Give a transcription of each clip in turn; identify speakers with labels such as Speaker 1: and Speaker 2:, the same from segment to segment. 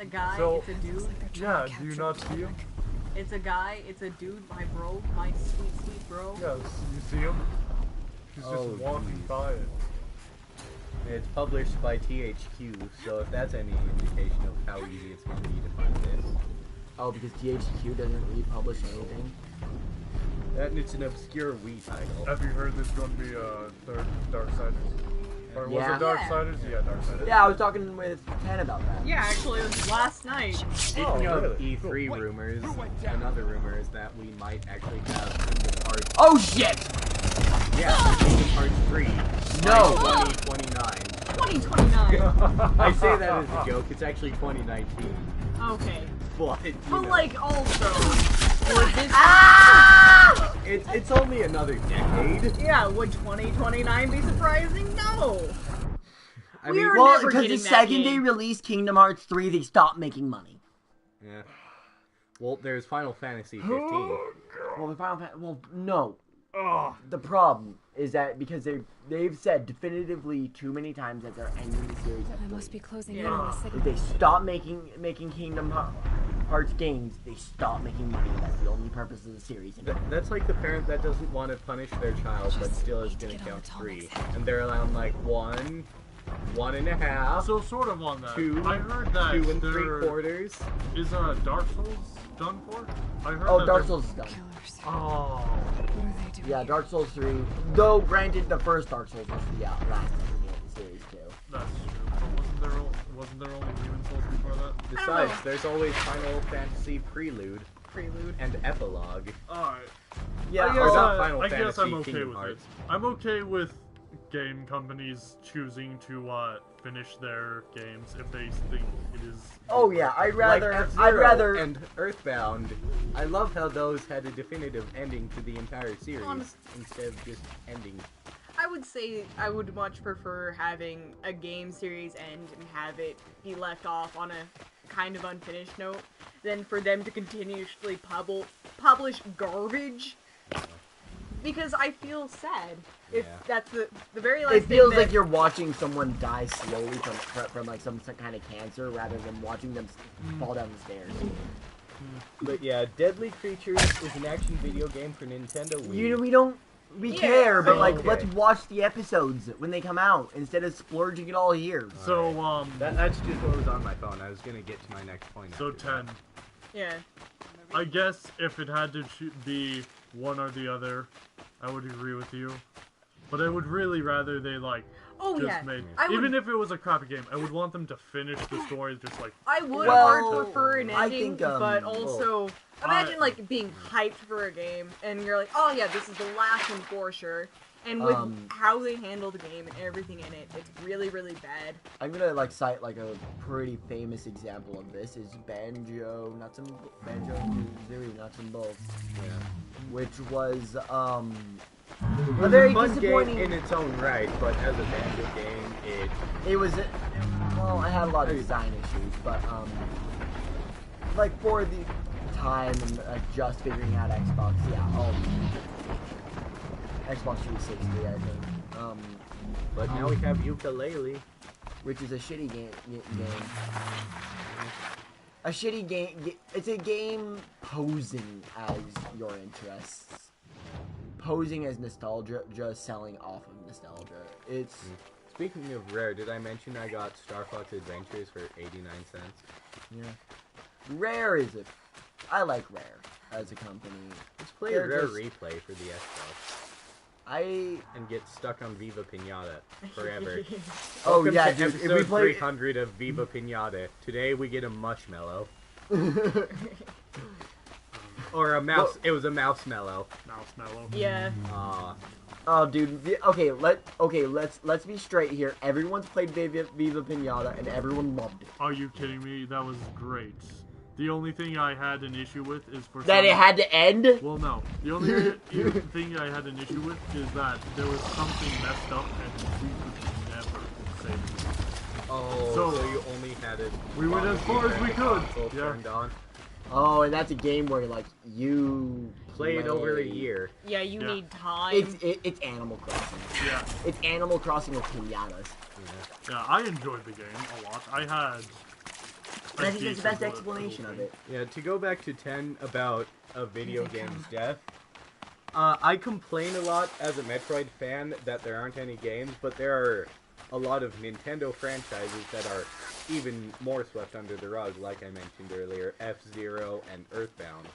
Speaker 1: guy.
Speaker 2: So,
Speaker 1: it's a dude.
Speaker 2: yeah, do you not see him?
Speaker 1: It's a guy. It's a dude. My bro. My sweet, sweet bro.
Speaker 2: Yes, you see him? He's just walking by it.
Speaker 3: It's published by THQ, so if that's any indication of how easy it's going to be to find this.
Speaker 4: Oh, because THQ doesn't really publish anything?
Speaker 3: And it's an obscure Wii title.
Speaker 2: Have you heard there's going to be a third Darksiders? Or was
Speaker 4: Yeah.
Speaker 2: it Darksiders? Yeah, Darksiders.
Speaker 4: Yeah, I was talking with Ten about that.
Speaker 1: Yeah, actually, it was last night.
Speaker 3: Speaking of
Speaker 2: really?
Speaker 3: E3 rumors, another rumor is that we might actually have Kingdom Hearts.
Speaker 4: Oh shit!
Speaker 3: Yeah, Kingdom Hearts 3.
Speaker 4: No!
Speaker 3: 2029.
Speaker 1: 2029.
Speaker 3: I say that as a joke, it's actually 2019.
Speaker 1: Okay.
Speaker 3: But, you
Speaker 1: But
Speaker 3: know,
Speaker 1: like, also, would this...
Speaker 3: it's only another decade.
Speaker 1: Yeah, would 2029 be surprising? No.
Speaker 3: I
Speaker 1: We
Speaker 3: mean,
Speaker 1: are
Speaker 4: Well,
Speaker 1: never
Speaker 4: because the
Speaker 1: getting that
Speaker 4: second they
Speaker 1: game.
Speaker 4: released Kingdom Hearts 3, they stopped making money.
Speaker 3: yeah. Well, there's Final Fantasy 15.
Speaker 4: Well, no.
Speaker 2: Oh,
Speaker 4: The problem is that because they've said definitively too many times that they're ending the series at
Speaker 5: I
Speaker 4: 3.
Speaker 5: must be closing
Speaker 1: Yeah.
Speaker 5: in on the
Speaker 4: If
Speaker 5: signal.
Speaker 4: they stop making Kingdom Hearts games, they stop making money. That's the only purpose of the series.
Speaker 3: That's like the parent that doesn't want to punish their child, but still is going to count 3. And they're allowed like 1, 1.5,
Speaker 2: so sort of on that.
Speaker 3: 2,
Speaker 2: I heard that
Speaker 3: 2 and
Speaker 2: there
Speaker 3: 3/4.
Speaker 2: is Dark Souls done for? I heard
Speaker 4: Oh,
Speaker 2: that
Speaker 4: Dark
Speaker 2: they're-
Speaker 4: Souls is done.
Speaker 5: Killers.
Speaker 2: Oh.
Speaker 5: What are they doing?
Speaker 4: Yeah, Dark Souls 3. Though, granted, the first Dark Souls was the last of the series too.
Speaker 2: That's true. But wasn't there only Demon Souls before that?
Speaker 3: Besides, there's always Final Fantasy Prelude
Speaker 1: Prelude.
Speaker 3: and Epilogue.
Speaker 2: Alright.
Speaker 4: Yeah,
Speaker 2: I
Speaker 3: or
Speaker 2: guess,
Speaker 3: not Final
Speaker 2: I guess I'm
Speaker 3: Fantasy,
Speaker 2: okay
Speaker 3: Kingdom
Speaker 2: with
Speaker 3: Hearts.
Speaker 2: it. I'm okay with game companies choosing to finish their games if they think it is.
Speaker 4: Oh yeah, I'd rather.
Speaker 3: Like
Speaker 4: I'd
Speaker 3: F-Zero
Speaker 4: rather.
Speaker 3: and Earthbound. I love how those had a definitive ending to the entire series instead of just ending.
Speaker 1: I would say I would much prefer having a game series end and have it be left off on a kind of unfinished note than for them to continuously publish garbage. Because I feel sad if
Speaker 3: Yeah.
Speaker 1: that's the very last
Speaker 4: It feels
Speaker 1: thing
Speaker 4: like
Speaker 1: that,
Speaker 4: you're watching someone die slowly from like some kind of cancer rather than watching them fall down the stairs.
Speaker 3: But yeah, Deadly Creatures is an action video game for Nintendo Wii.
Speaker 4: We
Speaker 1: Yeah.
Speaker 4: care, but like,
Speaker 3: Okay.
Speaker 4: let's watch the episodes when they come out instead of splurging it all here.
Speaker 2: So
Speaker 3: That's just what was on my phone. I was gonna get to my next point.
Speaker 2: so
Speaker 3: after that.
Speaker 2: 10.
Speaker 1: Yeah.
Speaker 2: I guess if it had to be one or the other, I would agree with you. But I would really rather they like
Speaker 1: Oh
Speaker 2: just
Speaker 1: yeah.
Speaker 2: made
Speaker 1: I would,
Speaker 2: even if it was a crappy game, I would want them to finish the story just like
Speaker 1: I would
Speaker 4: Well,
Speaker 1: hard prefer an
Speaker 4: I
Speaker 1: ending,
Speaker 4: think,
Speaker 1: but also imagine like being hyped for a game and you're like, oh yeah, this is the last one for sure. And with how they handle the game and everything in it, it's really, really bad.
Speaker 4: I'm gonna like cite like a pretty famous example of this is Banjo Kazooie Nuts and Bolts, which was a very
Speaker 3: fun
Speaker 4: disappointing.
Speaker 3: game in its own right, but as a Banjo game,
Speaker 4: It was well, I had a lot of design issues, but like for the time and just figuring out Xbox, Xbox 360, I think.
Speaker 3: but now we have Ukulele.
Speaker 4: Which is a shitty game. A shitty game. It's a game posing as your interests, posing as nostalgia, just selling off of nostalgia. It's.
Speaker 3: Speaking of Rare, did I mention I got Star Fox Adventures for 89 cents?
Speaker 4: Yeah. Rare is a. I like Rare as a company.
Speaker 3: Let's play
Speaker 4: They're
Speaker 3: Rare
Speaker 4: just-
Speaker 3: Replay for the Xbox
Speaker 4: I.
Speaker 3: and get stuck on Viva Pinata forever.
Speaker 4: Oh
Speaker 3: Welcome
Speaker 4: yeah,
Speaker 3: to
Speaker 4: dude.
Speaker 3: episode
Speaker 4: If we play.
Speaker 3: 300 of Viva Pinata. Today we get a mushmallow. Or a mouse.
Speaker 4: Well-
Speaker 3: it was a mouse mellow.
Speaker 2: mouse mellow.
Speaker 1: Yeah.
Speaker 4: Oh, dude. Okay, let's be straight here. Everyone's played Viva Pinata, and everyone loved it.
Speaker 2: Are you kidding me? That was great. The only thing I had an issue with is for
Speaker 4: That it had to end.
Speaker 2: Well, no. The only thing I had an issue with is that there was something messed up and we could never save it.
Speaker 3: Oh,
Speaker 2: So-
Speaker 3: so you only had it.
Speaker 2: We went as far as we could. Yeah.
Speaker 3: Turned on.
Speaker 4: Oh, and that's a game where like you
Speaker 3: Play it over a year.
Speaker 1: Yeah, you
Speaker 2: Yeah.
Speaker 1: need time.
Speaker 4: It's Animal Crossing.
Speaker 2: Yeah.
Speaker 4: It's Animal Crossing with pinatas.
Speaker 2: Yeah, I enjoyed the game a lot. I had
Speaker 4: And I think that's the best explanation of it.
Speaker 3: Yeah, to go back to 10 about a video game's death, I complain a lot as a Metroid fan that there aren't any games, but there are a lot of Nintendo franchises that are even more swept under the rug, like I mentioned earlier, F-Zero and Earthbound,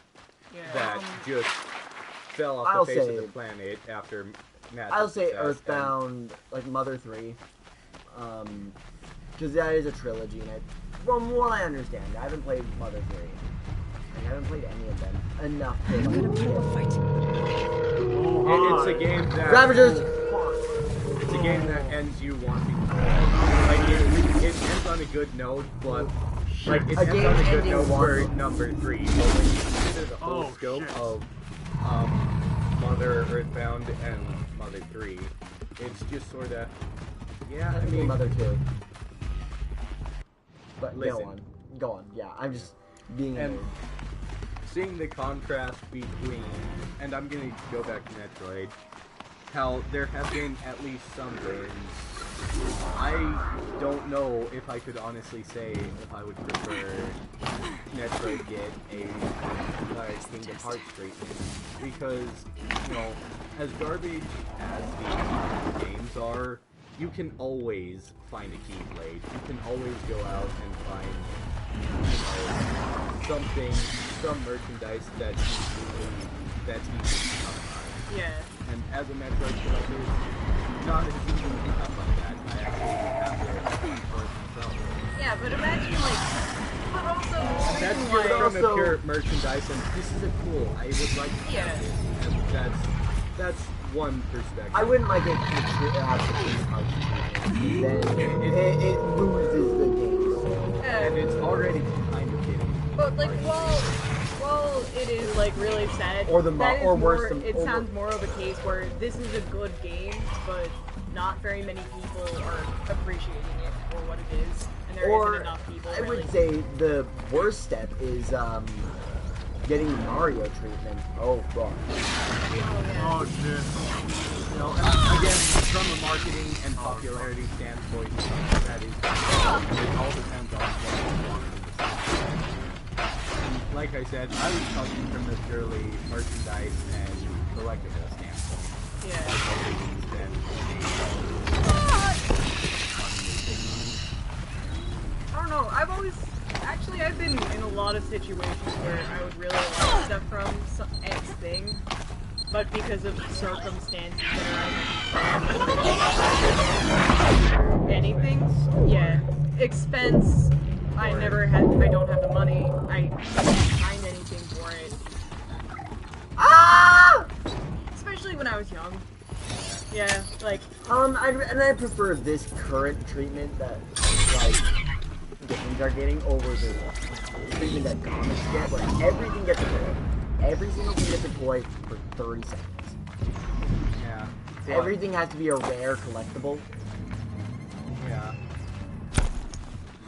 Speaker 3: that just fell off the face of the planet after massive
Speaker 4: I'll say
Speaker 3: success,
Speaker 4: Earthbound, like Mother 3, because that is a trilogy, and from what I understand, I haven't played Mother 3. I haven't played any of them enough to
Speaker 3: It's a game that...
Speaker 4: Ravagers!
Speaker 3: It's a game that ends you wanting more. Like, it ends on a good note, but... Like, it ends on a good note for number 3. But when you consider the whole scope of Mother, Earthbound, and Mother 3, it's just sort of... Yeah, I mean...
Speaker 4: Mother 2. But
Speaker 3: listen.
Speaker 4: Go on. Yeah, I'm just being...
Speaker 3: And seeing the contrast between... And I'm gonna go back to Metroid. How there have been at least some wins. I don't know if I could honestly say if I would prefer Metroid get a Kingdom Hearts treatment, because, you know, as garbage as the games are, you can always find a keyblade. You can always go out and find, you know, some merchandise that's easy to come by.
Speaker 1: Yeah.
Speaker 3: And as a Metroid collector, not as easy to come by that. I actually have to for myself.
Speaker 1: Yeah, but imagine, like, but also,
Speaker 3: That's
Speaker 1: like,
Speaker 3: just from a pure merchandise, and this is a cool. I would like to have it. And that's one perspective.
Speaker 4: I wouldn't like it to have the Kingdom Hearts treatment, then it loses the game.
Speaker 3: And it's already kind of getting.
Speaker 1: But, like, while it is, like, really sad,
Speaker 4: Or
Speaker 1: it sounds more of a case where this is a good game, but not very many people are appreciating it for what it is, and there isn't enough people.
Speaker 4: I would say the worst step is getting Mario treatment. Oh god.
Speaker 2: Oh shit.
Speaker 3: You know, again, from a marketing and popularity standpoint, that is, it all depends on what you want. And like I said, I was talking from the purely merchandise and collectible standpoint.
Speaker 1: I don't know, I've been in a lot of situations where I would really like stuff from X thing, but because of circumstances that are anything, yeah, expense, I don't have the money, I can't find anything for it. Especially when I was young. Yeah, like...
Speaker 4: I prefer this current treatment that, like, games are getting over the treatment that comics get, where everything gets deployed. Every single thing gets deployed for 30 seconds.
Speaker 3: Yeah.
Speaker 4: Everything has to be a rare collectible.
Speaker 3: Yeah.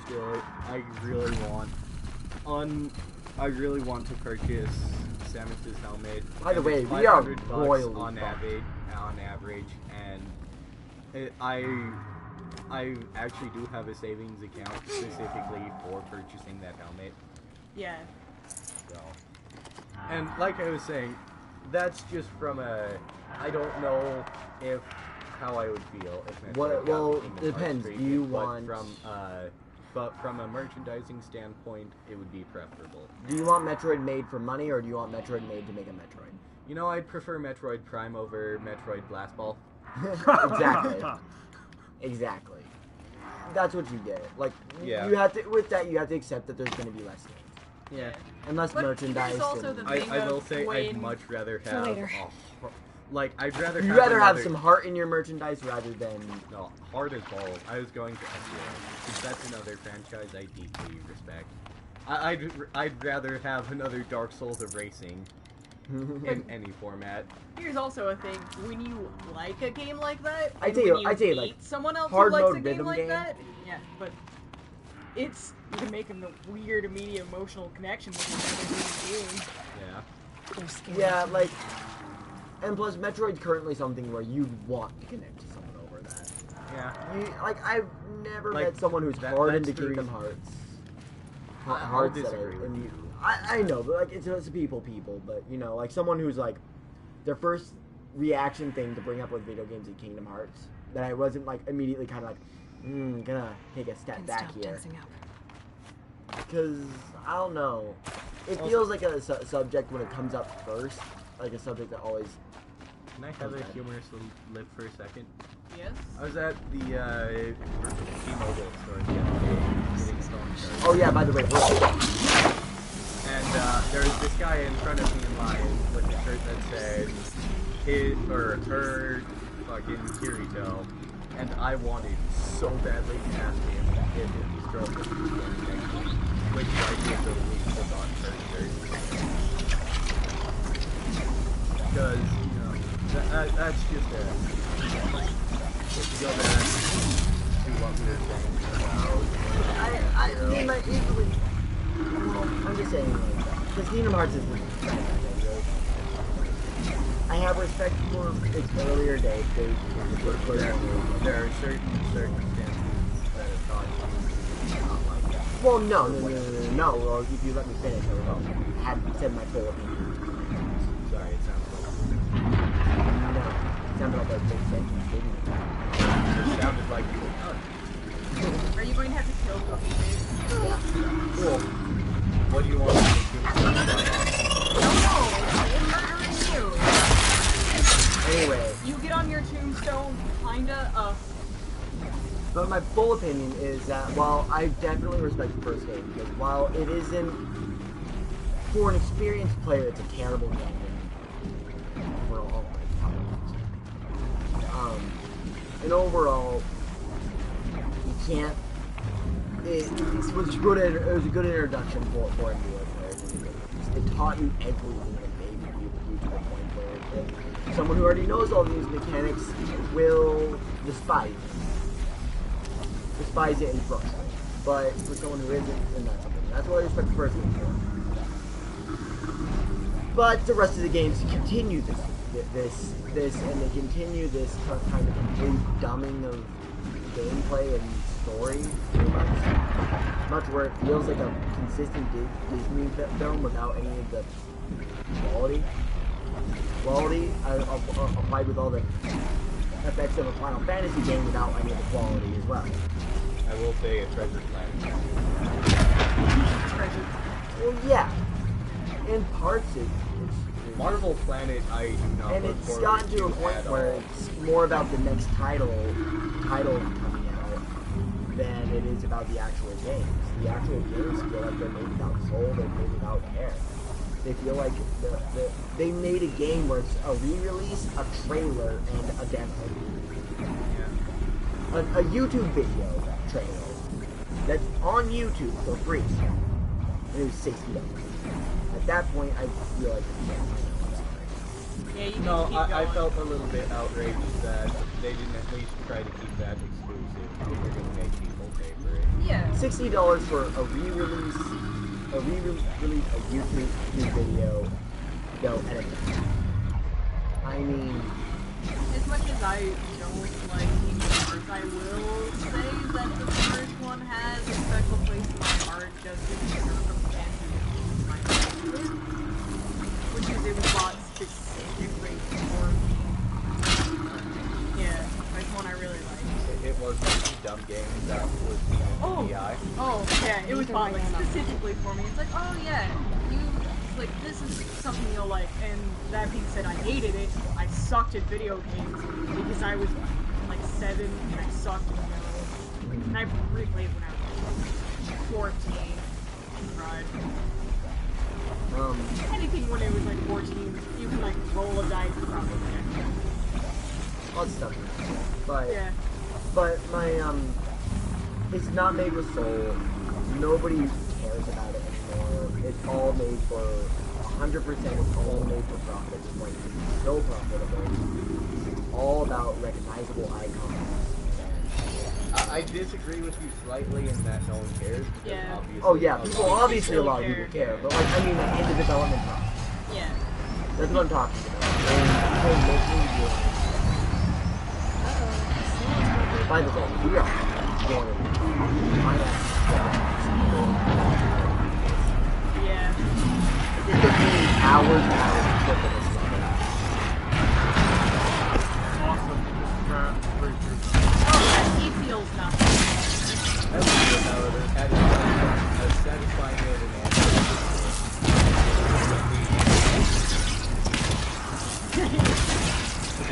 Speaker 3: Still, I really want to purchase Samus's helmet.
Speaker 4: By the way, we are royally
Speaker 3: on average, and I actually do have a savings account specifically for purchasing that helmet.
Speaker 1: Yeah.
Speaker 3: So, and like I was saying, that's just from a, I don't know how I would feel if Metroid
Speaker 4: well,
Speaker 3: got
Speaker 4: it depends. Do you want...
Speaker 3: But from a merchandising standpoint, it would be preferable.
Speaker 4: Do you want Metroid made for money, or do you want Metroid made to make a Metroid?
Speaker 3: You know, I'd prefer Metroid Prime over Metroid Blast Ball.
Speaker 4: Exactly. Exactly. That's what you get. Like,
Speaker 3: yeah.
Speaker 4: You have to, with that, you have to accept that there's going to be less games.
Speaker 3: Yeah.
Speaker 4: And less merchandise.
Speaker 1: Also the thing
Speaker 3: I will say I'd much rather have... I'd rather
Speaker 4: You'd rather have some heart in your merchandise rather than...
Speaker 3: No, heart is balls. I was going to F-Zero, because that's another franchise I deeply respect. I'd rather have another Dark Souls of racing in any format.
Speaker 1: Here's also a thing: when you like a game like that,
Speaker 4: I tell you, like
Speaker 1: someone else
Speaker 4: hard
Speaker 1: who likes
Speaker 4: mode
Speaker 1: a game
Speaker 4: rhythm
Speaker 1: like
Speaker 4: game.
Speaker 1: that, yeah, but you can make a weird immediate emotional connection with the game.
Speaker 3: Yeah.
Speaker 4: Yeah, like, and plus Metroid's currently something where you want to connect to someone over that.
Speaker 3: Yeah.
Speaker 4: I've never met someone who's hard into Kingdom Hearts. hearts that
Speaker 3: disagree with you.
Speaker 4: I know, but like it's people, but you know, like someone who's like their first reaction thing to bring up with video games is Kingdom Hearts, that I wasn't like immediately kind of like, gonna take a step back here. Because I don't know, it feels like a subject when it comes up first, like a subject that always.
Speaker 3: Can I have a humorous lift for a second?
Speaker 1: Yes.
Speaker 3: I was at the T-Mobile store the other day getting phone charged.
Speaker 4: Oh yeah, by the way,
Speaker 3: And there was this guy in front of me in line with a shirt that said his or her fucking Kirito, and I wanted so badly to ask him if his girlfriend was going next week, which I did the week was on her shirt. Because, you know, that's just a... If you go back to what we were saying about...
Speaker 4: I'm just saying, because Kingdom Hearts is the I have respect for its earlier days.
Speaker 3: There are certain circumstances that have caused you not like that.
Speaker 4: Well, no. Well, if you let me finish, I would have said my full opinion.
Speaker 3: Sorry, it sounds like...
Speaker 4: No, it sounded like a big sentence, didn't it?
Speaker 3: It sounded like you were done.
Speaker 1: Are you going to have to kill Cookie?
Speaker 4: Yeah.
Speaker 3: Cool. What do you want to do?
Speaker 4: Anyway.
Speaker 1: You get on your tombstone, kinda,
Speaker 4: But my full opinion is that while I definitely respect the first game, because while it isn't, for an experienced player, it's a terrible game. And overall, you can't. It was good. It was a good introduction for him to it. It taught you everything and made you to the point where someone who already knows all these mechanics will despise it and frustrate. But for someone who isn't, then that's something. That's what I respect the first game for. But the rest of the games continue this, and they continue this kind of complete dumbing of gameplay and story, pretty much where it feels like a consistent Disney film without any of the quality applied with all the effects of a Final Fantasy game without any of the quality as well.
Speaker 3: I will say a Treasure Planet.
Speaker 4: Well, yeah, in parts it's
Speaker 3: Marvel Planet, I do not.
Speaker 4: and
Speaker 3: look
Speaker 4: it's
Speaker 3: forward
Speaker 4: gotten to a point
Speaker 3: at
Speaker 4: where
Speaker 3: all.
Speaker 4: it's more about the next title coming out than it is about the actual games. The actual games feel like they're made without soul, they're made without care. They feel like they made a game where it's a re-release, a trailer, and a demo.
Speaker 3: Yeah.
Speaker 4: A YouTube video trailer that's on YouTube for free. And it was $60. At that point, I feel like
Speaker 1: yeah, you
Speaker 3: No,
Speaker 1: can keep
Speaker 3: I
Speaker 1: going.
Speaker 3: felt a little bit outraged that they didn't at least try to keep that exclusive if they're going to make people pay for it.
Speaker 1: Yeah.
Speaker 4: $60 for a re-release, a YouTube video, and a demo. I mean,
Speaker 1: As much as I don't like Kingdom Hearts, I will say that the first one has a special place in my heart just because the circumstances in my life with, which is it was bought specifically for me. Yeah, first one I really liked.
Speaker 3: It was one of the dumb games that was
Speaker 1: Oh,
Speaker 3: DI.
Speaker 1: oh, yeah, it was bought like specifically for me. It's like, oh yeah, like this is something you'll like. And that being said, I hated it. I sucked at video games because I was like 7 and I sucked at those. And I replayed when I was 14. Right. Anything when it was like 14, you can like roll a dice and probably win.
Speaker 4: lots of stuff. But
Speaker 1: Yeah.
Speaker 4: but my it's not made with soul. Nobody cares about it anymore. It's all made for 100%. It's all made for profit. It's like so profitable. It's all about recognizable icons.
Speaker 3: I disagree with you slightly in that no one cares. Because
Speaker 1: Yeah.
Speaker 3: obviously
Speaker 4: Oh yeah,
Speaker 3: a
Speaker 4: people
Speaker 3: lot of
Speaker 4: obviously a
Speaker 1: people
Speaker 4: lot of people
Speaker 1: care.
Speaker 4: care, but like I mean like in the development process.
Speaker 1: Yeah.
Speaker 4: That's what I'm talking about. They're making games. By the way, we are going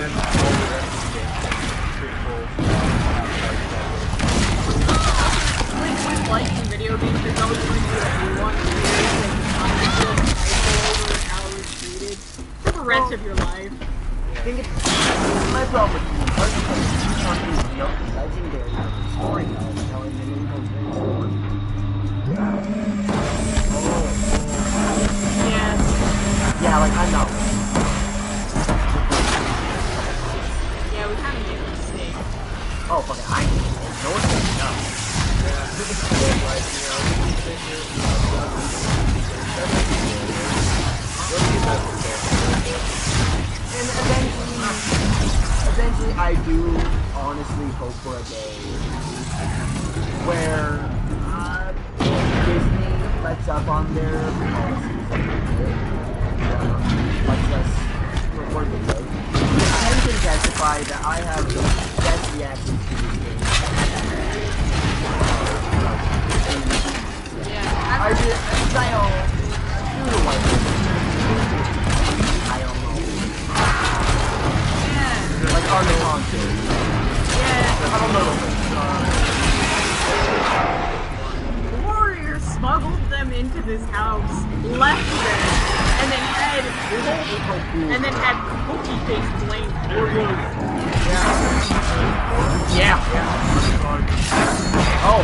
Speaker 3: and all the rest of the game is pretty cool.
Speaker 1: With liking video games, there's always going to be that one series that you over how it's treated for the rest of your life.
Speaker 4: I think it's my problem with you. First of all, you want these legendary storytelling, telling the incoherent story.
Speaker 1: Yeah.
Speaker 4: Yeah, like I'm not.
Speaker 1: Yeah, we kind of made a mistake.
Speaker 4: Oh, fucking I made a mistake. No one's gonna know. And eventually I do honestly hope for a day where Disney lets up on their policies a little bit and lets us record videos. Ken can testify that I have the best reactions to this game.
Speaker 1: Yeah.
Speaker 4: I did. I don't like it. I don't know.
Speaker 1: Yeah.
Speaker 4: Like on the console.
Speaker 1: Yeah.
Speaker 4: I don't know.
Speaker 1: Warrior smuggled them into this house, left them, and then had Cookie Face blame Warrior.
Speaker 4: Yeah. Oh.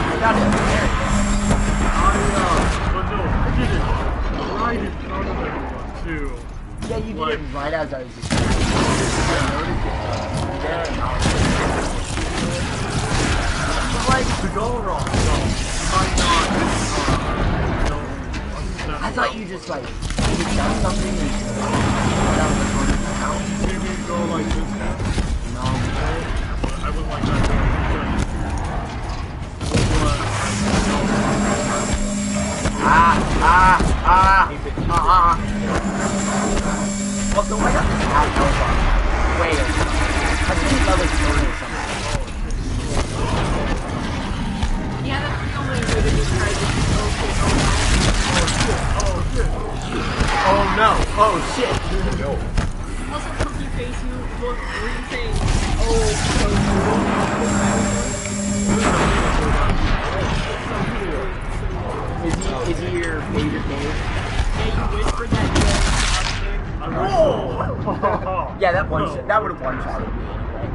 Speaker 4: I got it. There.
Speaker 2: But no, I did it right in front of everyone, too.
Speaker 4: Yeah, you did
Speaker 2: Like,
Speaker 4: it right as I was just I noticed it. There, not.
Speaker 2: But like, to go wrong, so you might not,
Speaker 4: I thought you just like picked up something and that was on the ground.
Speaker 2: maybe go like this now.
Speaker 4: No.
Speaker 2: I would like that.
Speaker 4: Well, so I got this hat over. Wait. I think another story or something.
Speaker 1: Yeah, that's the only way to describe it.
Speaker 4: Oh no. Oh shit.
Speaker 3: No.
Speaker 1: Also, Cookie Face, you look really
Speaker 4: Is he your favorite game?
Speaker 1: Yeah, you whispered that
Speaker 4: Whoa! Yeah, that would have one-shotted me anyway.